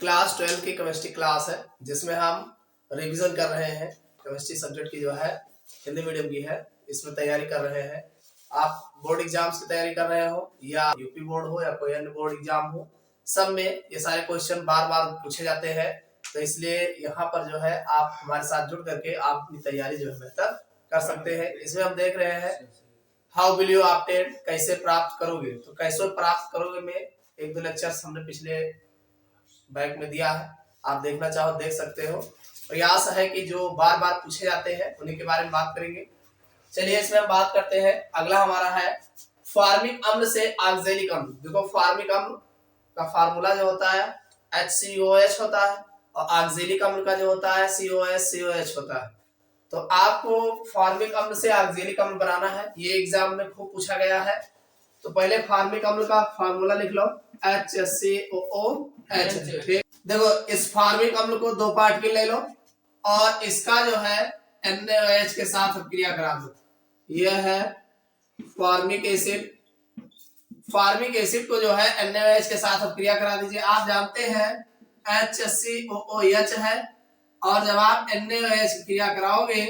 Class 12 की chemistry class है जिसमें हम रिवीजन कर रहे हैं। केमिस्ट्री सब्जेक्ट की जो है हिंदी मीडियम की है, इसमें तैयारी कर रहे हैं। आप बोर्ड एग्जाम्स की तैयारी कर रहे हो या यूपी बोर्ड हो या कोई अन्य बोर्ड एग्जाम हो, सब में ये सारे क्वेश्चन बार बार पूछे जाते हैं। तो इसलिए यहाँ पर जो है आप हमारे साथ जुड़ करके आप अपनी तैयारी जो है बेहतर कर सकते हैं। इसमें हम देख रहे हैं हाउ विल यू ऑब्टेन, कैसे प्राप्त करोगे। तो कैसे प्राप्त करोगे में एक दो लेक्चर्स हमने पिछले बैग में दिया है, आप देखना चाहो देख सकते हो। और यह आशा है कि जो बार बार पूछे जाते हैं उन्हीं के बारे में बात करेंगे। चलिए इसमें हम बात करते हैं। अगला हमारा है फॉर्मिक अम्ल से ऑक्सैलिक अम्ल। देखो फॉर्मिक अम्ल का फार्मूला जो होता है HCOH होता है और ऑक्सैलिक अम्ल का जो होता है COH होता है। तो आपको फॉर्मिक अम्ल से ऑक्सैलिक अम्ल बनाना है, ये एग्जाम में खूब पूछा गया है। तो पहले फॉर्मिक अम्ल का फार्मूला लिख लो HCOOH। देखो इस फॉर्मिक अम्ल को दो पार्ट के ले लो और इसका जो है NaOH के साथ क्रिया करा दो। यह है फॉर्मिक एसिड। फॉर्मिक एसिड को जो है NaOH के साथ क्रिया करा दीजिए। आप जानते हैं HCOOH है और जब आप NaOH की क्रिया कराओगे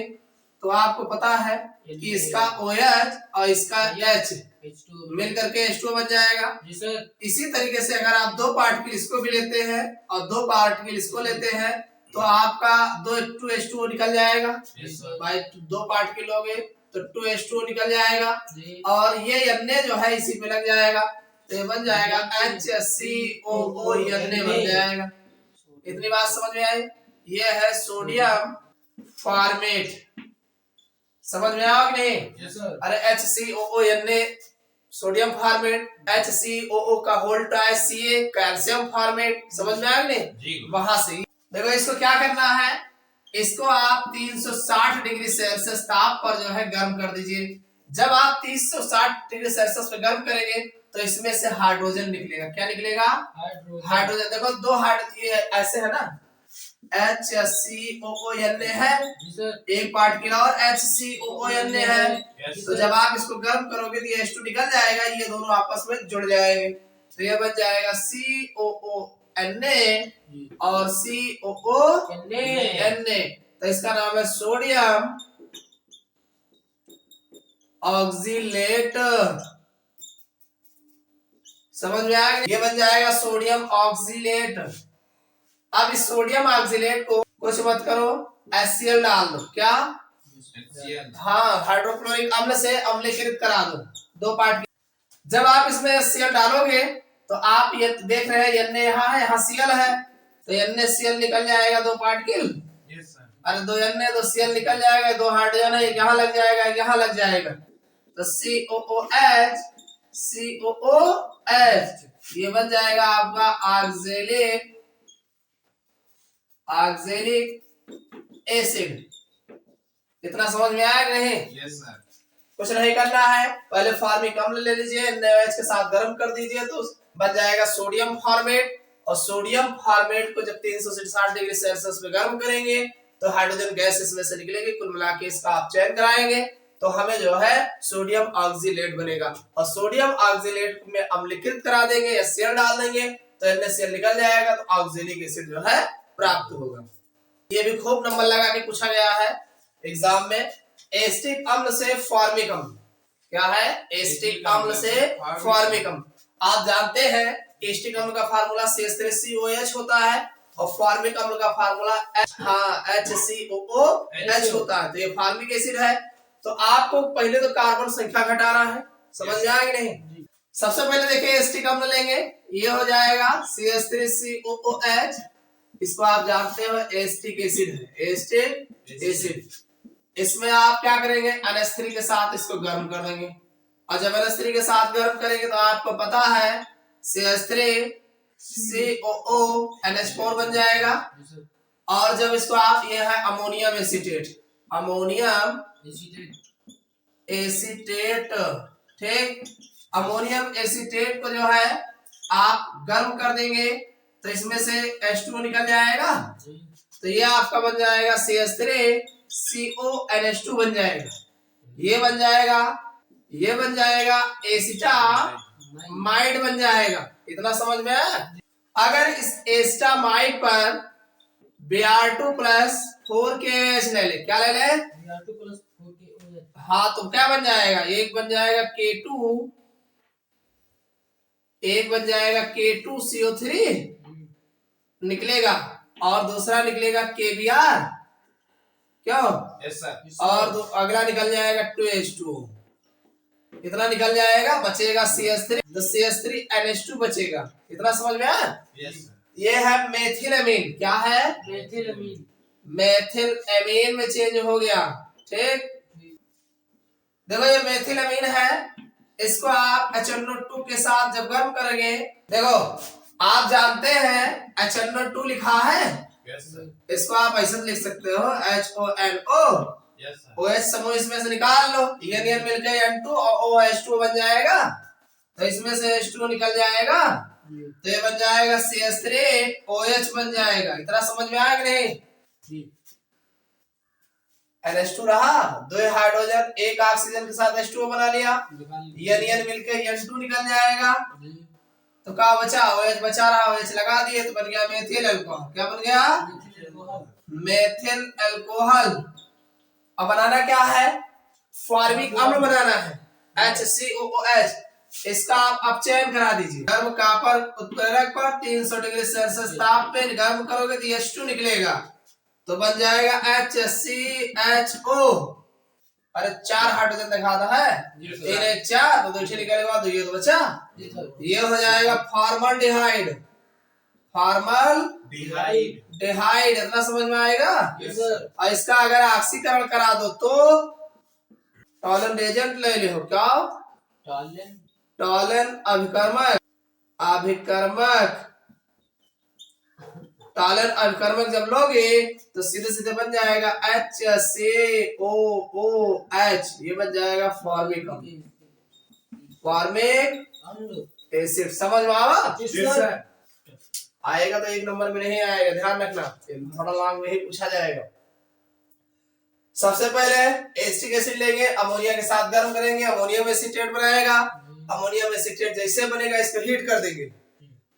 तो आपको पता है कि इसका OH और इसका H मिल करके H2 बन जाएगा। इसी तरीके से अगर आप दो पार्टिकल इसको भी लेते हैं और दो पार्टिकल इसको लेते हैं तो आपका 2H2O निकल जाएगा। भाई दो पार्टिकल लोगे तो 2H2O निकल जाएगा और ये Na जो है इसी पे लग जाएगा तो ये बन जाएगा HCOO Na बन जाएगा। इतनी बात समझ में आई। ये है सोडियम फॉर्मेट, समझ में आया कि नहीं? अरे HCOO Na sodium formate, HCOO का whole twice Ca calcium formate, समझ में आया कि नहीं? वहां से देखो इसको क्या करना है, इसको आप 360 डिग्री सेल्सियस ताप पर जो है गर्म कर दीजिए। जब आप 360 डिग्री सेल्सियस पे गर्म करेंगे तो इसमें से हाइड्रोजन निकलेगा। क्या निकलेगा? हाइड्रोजन। देखो दो हाइड्रोजन ऐसे है ना, HCOO Na है एक पार्टिकल और HCOO Na है। तो जब आप इसको गर्म करोगे तो ये H2 निकल जाएगा, ये दोनों आपस में जुड़ जाएंगे तो ये बन जाएगा COO Na और COO Na। तो इसका नाम है सोडियम ऑक्सीलेट। समझ में आया? ये बन जाएगा सोडियम ऑक्सीलेट। अब इस सोडियम ऑक्सीलेट को कुछ मत करो, HCl डाल दो। क्या? हाँ, हाइड्रोक्लोरिक अम्ल से अम्लीकृत करा दो दो पार्ट। जब आप इसमें HCl डालोगे तो आप ये देख रहे हैं Na यहाँ है, यहाँ Cl है तो NaCl निकल जाएगा दो पार्टिकल। अरे दो Na दो Cl निकल जाएगा, दो हाइड्रोजन है यहाँ लग जाएगा यहाँ लग जाएगा तो COOH ये बन जाएगा आपका ऑक्सैलिक एसिड। इतना समझ में आया कि नहीं? कुछ नहीं करना है, पहले फॉर्मिक अम्ल ले लीजिए, NaOH के साथ गर्म कर दीजिए तो बन जाएगा सोडियम फॉर्मेट। और सोडियम फॉर्मेट को जब 360 डिग्री सेल्सियस पे गर्म करेंगे तो हाइड्रोजन गैस इसमें से निकलेगी। कुल मिला के इसका आप चयन कराएंगे तो हमें जो है सोडियम ऑक्सीलेट बनेगा और सोडियम ऑक्सीलेट में अम्लीकृत करा देंगे, HCl डाल देंगे तो NaCl निकल जाएगा तो ऑक्सैलिक एसिड जो है प्राप्त होगा। ये भी खूब नंबर लगा के पूछा गया है एग्जाम में। एसिटिक अम्ल से फॉर्मिक अम्ल, क्या है? एसिटिक अम्ल से फॉर्मिक अम्ल। आप जानते हैं एसिटिक अम्ल का फार्मूला CH3COH होता है और फॉर्मिक अम्ल का फार्मूला HCOOH होता है। तो ये फॉर्मिक एसिड है तो आपको पहले तो कार्बन संख्या घटाना है, समझ में आया कि नहीं? सबसे पहले देखिए एसिटिक अम्ल लेंगे, ये हो जाएगा CH3COOH। इसको आप जानते हो एसिटिक एसिड है, एसिटिक एसिड। इसमें आप क्या करेंगे, NH3 के साथ इसको गर्म कर देंगे और जब NH3 के साथ गर्म करेंगे तो आपको पता है CH3COO NH4 बन जाएगा। और जब इसको आप, ये है अमोनियम एसीटेट, अमोनियम एसीटेट, ठीक। अमोनियम एसीटेट को जो है आप गर्म कर देंगे तो इसमें से H2 निकल जाएगा तो ये आपका बन जाएगा CH3CONH2 बन जाएगा। ये बन जाएगा, ये बन जाएगा एसिटामाइड बन जाएगा। इतना समझ में आया? अगर इस एस्टामाइड पर Br2 प्लस 4KOH ले ले, क्या ले ले? Br2 plus 4KOH। हाँ, तो क्या बन जाएगा? एक बन जाएगा K2, एक बन जाएगा K2CO3 निकलेगा, और दूसरा निकलेगा KBr, क्यों? Yes sir. और अगला निकल जाएगा 2H2, कितना निकल जाएगा? बचेगा CH3, तो CH3NH2 बचेगा। कितना समझ में आया? यस। ये है मेथिलएमीन। क्या है? मेथिलएमीन। मेथिलएमीन में चेंज हो गया, ठीक। देखो ये मेथिलएमीन है, इसको आप HNO2 के साथ जब गर्म करेंगे, देखो आप जानते हैं HNO2 लिखा है, यस सर। इसको आप ऐसे लिख सकते हो HONO, यस सर। OH समूह इसमें से निकाल लो, ये मिलकर N2 और OH2 बन जाएगा, तो इसमें से H2 निकल जाएगा, तो ये बन जाएगा CH3OH बन जाएगा। इतना समझ में आया कि नहीं? NH2 रहा, दो हाइड्रोजन एक ऑक्सीजन के साथ H2O बना लिया, ये मिलकर N2 निकल जाएगा, तो क्या बचा? OH बचा रहा, OH लगा दिए तो बन गया मेथिल अल्कोहल। क्या बन गया? Methyl alcohol. अब बनाना क्या है? फॉर्मिक अम्ल बनाना है, HCOOH। इसका आप चयन करा दीजिए। गर्म कॉपर उत्प्रेरक पर 300 डिग्री सेल्सियस ताप पे गर्म करोगे तो H2 निकलेगा, तो बन जाएगा HCHO। अरे 4 हाइड्रोजन दिखाता है, 3 1 4, तो 2 निकलेगा, तो ये तो बचा, ये हो जाएगा फॉर्मल्डिहाइड। फॉर्मल्डिहाइड, इतना समझ में आएगा? और इसका अगर ऑक्सीकरण करा दो तो टॉलन रेजेंट ले लो। क्या? टॉलन अभिकर्मक। टॉलन अभिकर्मक जब लोगे तो सीधे सीधे बन जाएगा HCOOH, ये बन जाएगा फॉर्मिक एसिड। समझ में आवा? आएगा तो 1 नंबर में नहीं आएगा, ध्यान रखना, थोड़ा लॉन्ग में ही पूछा जाएगा। सबसे पहले एसिटिक एसिड लेंगे, अमोनिया के साथ गर्म करेंगे, अमोनियम एसीटेट बनाएगा। अमोनियम एसीटेट जैसे बनेगा इसको हीट कर देंगे,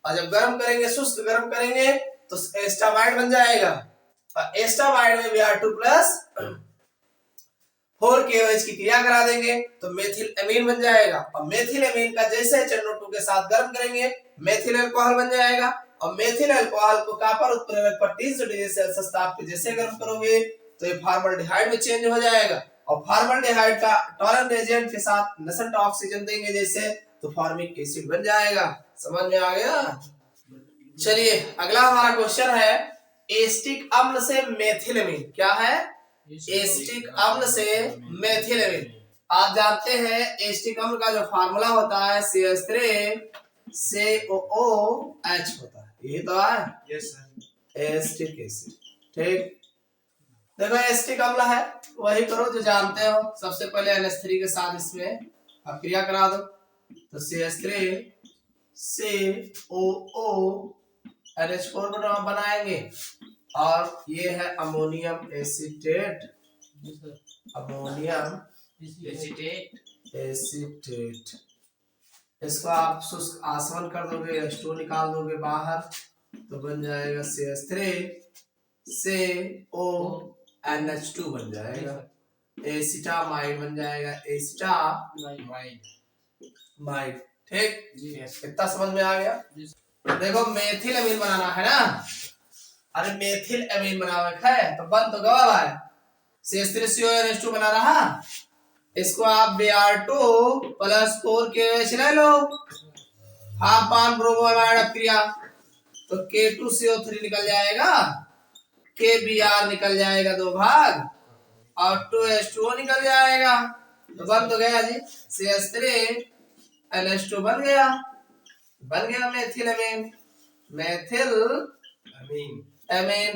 और जब गर्म करेंगे, शुष्क गर्म करेंगे तो एस्टामाइड बन जाएगा, और एस्टामाइड में Br2 प्लस 4KOH की क्रिया करा देंगे तो मेथिलएमीन बन जाएगा। और मेथिलएमीन का जैसे HNO2 के साथ गर्म करेंगे मेथिल अल्कोहल बन जाएगा, और मेथिल अल्कोहल को कॉपर उत्प्रेरक पर 300 डिग्री सेल्सियस ताप पे जैसे गर्म करोगे तो ये फॉर्मल्डिहाइड में चेंज हो जाएगा, और फॉर्मल्डिहाइड का टॉलन रेजेंट के साथ नसंट ऑक्सीजन देंगे जैसे, तो फॉर्मिक एसिड बन जाएगा। समझ में आ गया? चलिए अगला हमारा क्वेश्चन है, एसिटिक अम्ल से मेथिलएमीन। क्या है? एसिटिक अम्ल से मेथिलएमीन। आप जानते हैं एसिटिक अम्ल का जो फार्मूला होता है CH3COOH होता है, ये तो है। Yes sir. एसिटिक एसिड, ठीक। देखो एसिटिक अम्ल है, वही करो जो जानते हो। सबसे पहले NH3 के साथ इसमें आप क्रिया करा दो, तो CH3COO बनाएंगे, और ये है अमोनियम एसीटेट, अमोनियम एसीटेट। इसको आप शुष्क आसवन कर दोगे, H2 निकाल दोगे बाहर, तो बन जाएगा CH3CONH2 बन जाएगा, एसिटामाइड बन जाएगा, एसिटामाइड, ठीक। इतना समझ में आ गया? देखो मेथिलएमीन बनाना है ना, अरे मेथिलएमीन बनाना है तो बन तो गवा है, CH3CONH2 बना रहा, इसको आप Br2 प्लस 4KOH ले लो, हाफ बॉन्ड ब्रोमोनाइड क्रिया, तो K2CO3 निकल जाएगा, KBr निकल जाएगा 2 भाग, और 2H2O निकल जाएगा, तो बन तो गया जी, CH3NH2 बन गया मेथिलएमीन। मेथिलएमीन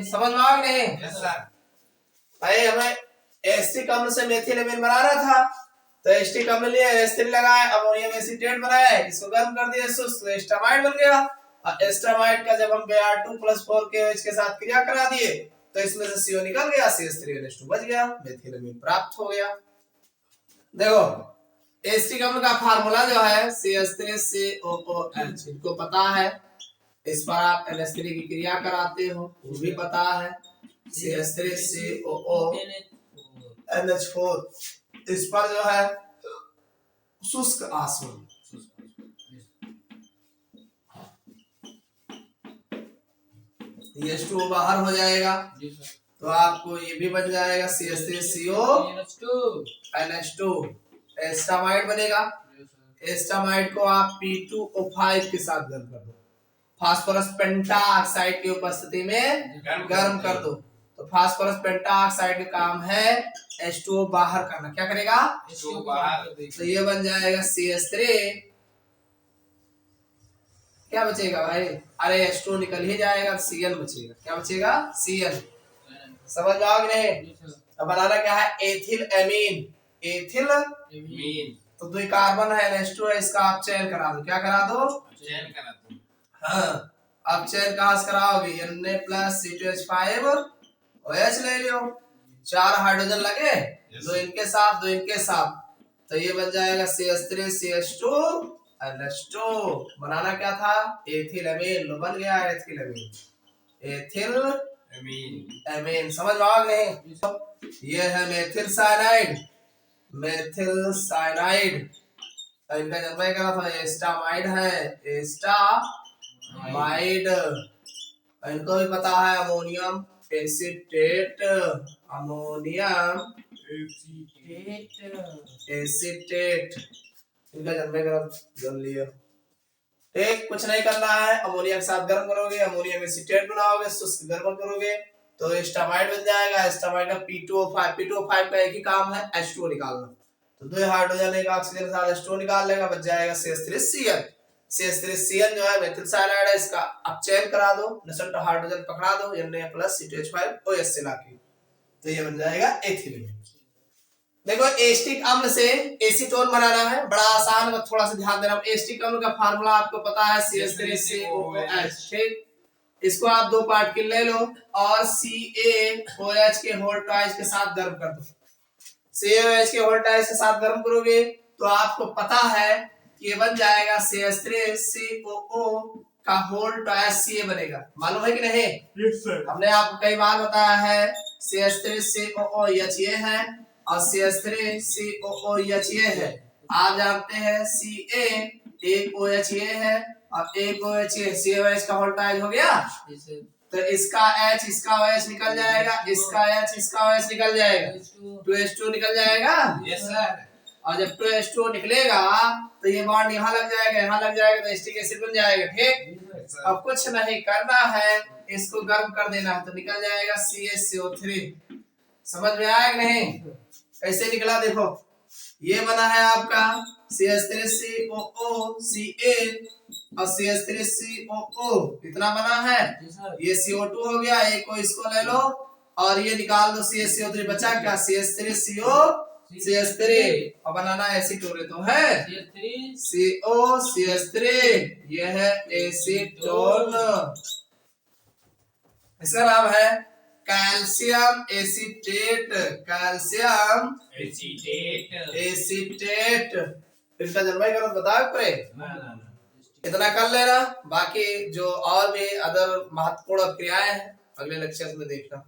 समझ में आ गया? Yes sir. भाई हमें एसिटिक अम्ल से मेथिलएमीन बनाना था, तो एसिटिक अम्ल लिए एस्टर लगाए, अमोनियम एसीटेट बनाया, इसको गर्म कर दिया, तो एस्टामाइड बन गया। और एस्टामाइड का जब हम Br2 प्लस 4KOH के साथ क्रिया करा दिए तो इसमें से CO निकल गया, CH3NH2 बच गया, मेथिलएमीन प्राप्त हो गया। देखो एसिटिक अम्ल का फार्मूला जो है CH3COOH, इनको पता है, इस पर आप NH3 की क्रिया कराते हो, वो भी पता है। CH3COO NH4, इस पर जो है शुष्क आसवन, ये H2O बाहर हो जाएगा तो आपको ये भी बन जाएगा CH3CO NH2, एस्टामाइड बनेगा। एस्टामाइड को आप P2O5 के साथ गर्म कर दो, फास्फोरस पेंटाऑक्साइड की उपस्थिति में गर्म कर दो। तो फास्फोरस पेंटाऑक्साइड का काम है H2O बाहर करना। क्या करेगा? H2O बाहर। तो ये बन जाएगा CH3, क्या बचेगा भाई? अरे H2O निकल ही जाएगा, Cl बचेगा। क्या बचेगा? Cl। समझ में आओगे नहीं? अब बनाना क्या है? Ethyl amine. एथिल एमीन तो दो कार्बन है NH2 है, इसका आप चयन करा दो। क्या करा दो? चयन करा दो। हाँ, अब चयन कहाँ से कराओगे? Na+C2H5OH ले लो, 4 हाइड्रोजन लगे, दो इनके साथ, दो इनके साथ, तो ये बन जाएगा CH3CH2 NH2। बनाना क्या था? Ethyl amine. लो बन गया एथिल एमीन, एथिल एमीन। समझ में आ गए? ये है मेथिल साइनाइड, मेथिल साइनाइड। इनका जन्म करा था, एस्टामाइड है, एस्टामाइड। इनको भी पता है अमोनियम एसीटेट, अमोनियम एसीटेट, इनका जन्म करा जन लिया। ठीक, कुछ नहीं करना है, अमोनिया के साथ गर्म करोगे, अमोनियम एसीटेट बनाओगे, शुष्क गर्म करोगे तो एस्टामाइड बन जाएगा। एस्टामाइड का P2O5, P2O5 का एक ही काम है H2O निकालना। तो दो हाइड्रोजन एक ऑक्सीजन के साथ H2O निकाल लेगा, बच जाएगा CH3Cl। CH3Cl जो है मेथिल साइनाइड है, इसका आप चयन करा दो, नसंट हाइड्रोजन पकड़ा दो Na+C2H5OH से लाके, तो ये बन जाएगा एथिलीन। देखो एस्टिक अम्ल से एसीटोन बनाना है, बड़ा आसान है, थोड़ा सा ध्यान देना। एस्टिक अम्ल का फार्मूला आपको पता है CH3COOH। ठीक, इसको आप दो पार्टिकल ले लो और CaOH के होल ट्वाइस के साथ गर्म कर दो। CaOH के होल ट्वाइस के साथ गर्म करोगे तो आपको पता है कि ये बन जाएगा CH3COO का होल ट्वाइस Ca बनेगा। मालूम है कि नहीं? Yes sir. हमने आपको कई बार बताया है CH3COOH ये है और CH3COOH ये है। आप जानते हैं Ca एक OH ये है और एक OH ये, COH का होल ट्वाइस हो गया, तो इसका H इसका OH निकल जाएगा, इसका H इसका OH निकल जाएगा, 2H2 निकल जाएगा। Yes sir. और जब 2H2 निकलेगा तो ये बॉन्ड यहाँ लग जाएगा, यहाँ लग जाएगा, तो एसिटिक एसिड बन जाएगा। ठीक, अब कुछ नहीं करना है, इसको गर्म कर देना है तो निकल जाएगा CaCO3। समझ में आया कि नहीं? कैसे निकला देखो, ये बना है आपका CH3COO Ca और CH3COO इतना बना है, ये CO2 हो गया, एक को इसको ले लो और ये निकाल दो, CaCO3 बचा क्या? CH3CO CH3 और बनाना एसीटोन तो है COCH3, ये है एसीटोन। इसका नाम है कैल्शियम एसीटेट, कैल्शियम एसीटेट। इसका जन्मीकरण बताओ पे, इतना कर लेना, बाकी जो और भी अदर महत्वपूर्ण क्रियाएं हैं अगले लेक्चर में देखना।